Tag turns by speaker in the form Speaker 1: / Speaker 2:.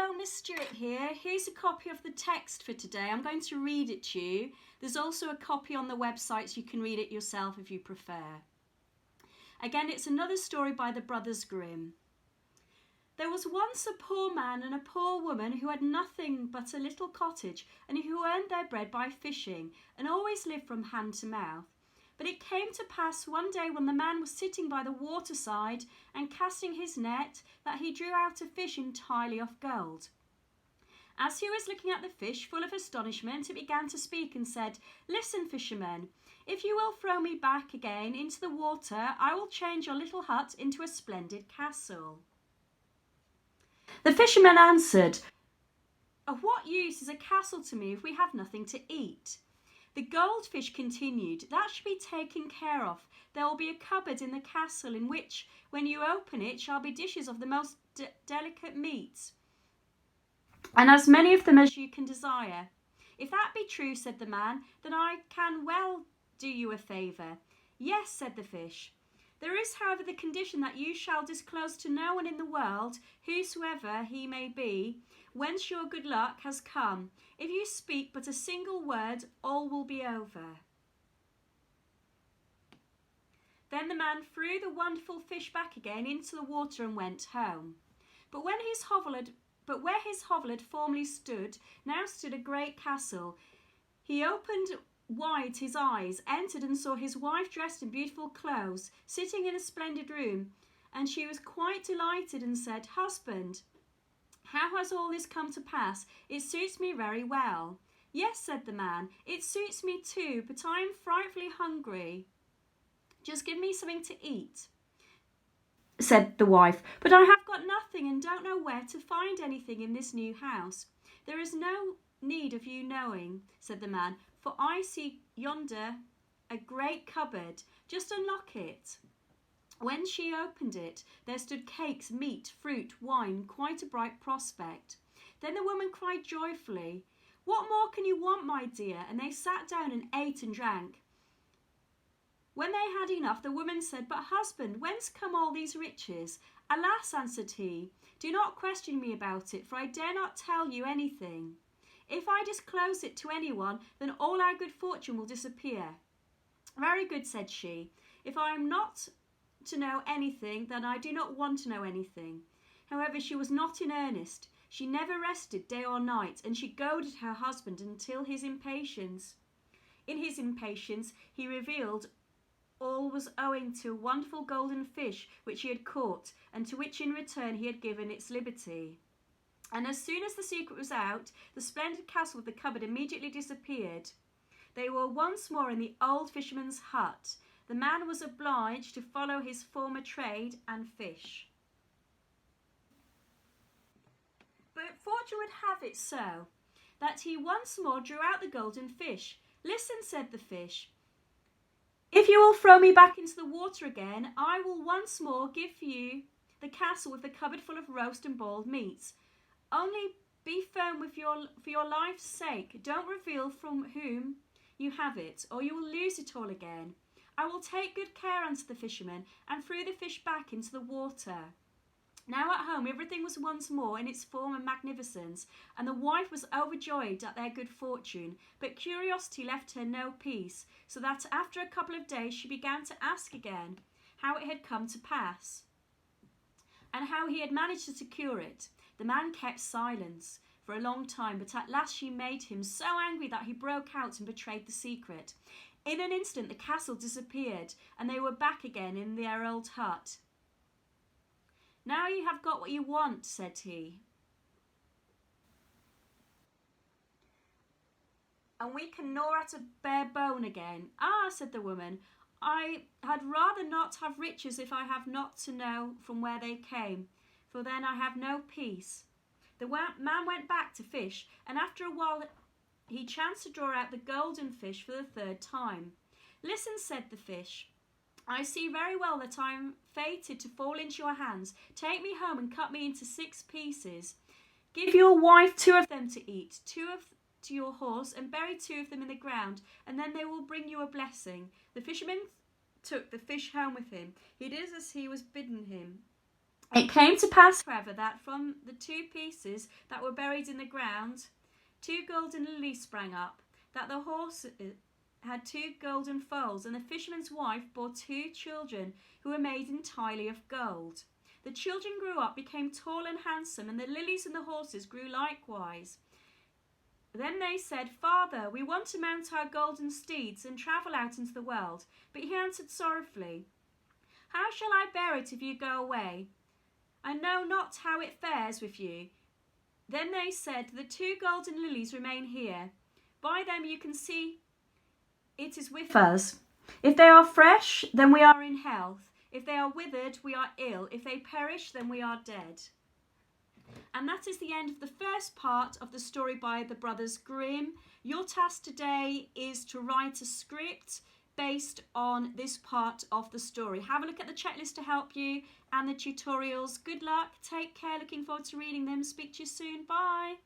Speaker 1: Hello, Miss Stewart here. Here's a copy of the text for today. I'm going to read it to you. There's also a copy on the website so you can read it yourself if you prefer. Again, it's another story by the Brothers Grimm. There was once a poor man and a poor woman who had nothing but a little cottage and who earned their bread by fishing and always lived from hand to mouth. But it came to pass one day when the man was sitting by the waterside and casting his net that he drew out a fish entirely of gold. As he was looking at the fish, full of astonishment, it began to speak and said, "Listen, fisherman, if you will throw me back again into the water, I will change your little hut into a splendid castle." The fisherman answered, "Of what use is a castle to me if we have nothing to eat?" The goldfish continued, "That should be taken care of. There will be a cupboard in the castle in which, when you open it, shall be dishes of the most delicate meats, and as many of them as you can desire." "If that be true," said the man, "then I can well do you a favour." "Yes," said the fish. "There is, however, the condition that you shall disclose to no one in the world, whosoever he may be, whence your good luck has come. If you speak but a single word, all will be over." Then the man threw the wonderful fish back again into the water and went home. But where his hovel had formerly stood, now stood a great castle. He opened wide his eyes, entered and saw his wife dressed in beautiful clothes, sitting in a splendid room, and she was quite delighted and said, "Husband, how has all this come to pass? It suits me very well." "Yes," said the man, "it suits me too, but I am frightfully hungry. Just give me something to eat," said the wife, "but I have got nothing and don't know where to find anything in this new house." "There is no need of you knowing," said the man, "for I see yonder a great cupboard. Just unlock it." When she opened it, there stood cakes, meat, fruit, wine, quite a bright prospect. Then the woman cried joyfully, "What more can you want, my dear?" And they sat down and ate and drank. When they had enough, the woman said, "But husband, whence come all these riches?" "Alas," answered he, "do not question me about it, for I dare not tell you anything. If I disclose it to anyone, then all our good fortune will disappear." "Very good," said she. "If I am not to know anything, then I do not want to know anything." However, she was not in earnest. She never rested day or night, and she goaded her husband until in his impatience, he revealed all was owing to a wonderful golden fish which he had caught, and to which in return he had given its liberty. And as soon as the secret was out, the splendid castle with the cupboard immediately disappeared. They were once more in the old fisherman's hut. The man was obliged to follow his former trade and fish. But fortune would have it so that he once more drew out the golden fish. "Listen," said the fish, "if you will throw me back into the water again, I will once more give you the castle with the cupboard full of roast and boiled meats. Only be firm for your life's sake. Don't reveal from whom you have it, or you will lose it all again." "I will take good care," answered the fisherman, and threw the fish back into the water. Now at home everything was once more in its former magnificence, and the wife was overjoyed at their good fortune, but curiosity left her no peace, so that after a couple of days she began to ask again how it had come to pass, and how he had managed to secure it. The man kept silence for a long time, but at last she made him so angry that he broke out and betrayed the secret. In an instant the castle disappeared, and they were back again in their old hut. "Now you have got what you want," said he, "and we can gnaw at a bare bone again." "Ah," said the woman, "I had rather not have riches if I have not to know from where they came, for then I have no peace." The man went back to fish, and after a while he chanced to draw out the golden fish for the third time. "Listen," said the fish, "I see very well that I am fated to fall into your hands. Take me home and cut me into 6 pieces. Give your wife 2 of them to eat, 2 to your horse, and bury 2 of them in the ground, and then they will bring you a blessing." The fisherman took the fish home with him. He did as he was bidden him, It came to pass, however, that from the 2 pieces that were buried in the ground, 2 golden lilies sprang up, that the horse had 2 golden foals, and the fisherman's wife bore 2 children who were made entirely of gold. The children grew up, became tall and handsome, and the lilies and the horses grew likewise. Then they said, "Father, we want to mount our golden steeds and travel out into the world." But he answered sorrowfully, "How shall I bear it if you go away? I know not how it fares with you." Then they said, "The 2 golden lilies remain here. By them you can see it is with us. If they are fresh, then we are in health. If they are withered, we are ill. If they perish, then we are dead." And that is the end of the first part of the story by the Brothers Grimm. Your task today is to write a script based on this part of the story. Have a look at the checklist to help you and the tutorials. Good luck. Take care. Looking forward to reading them. Speak to you soon. Bye.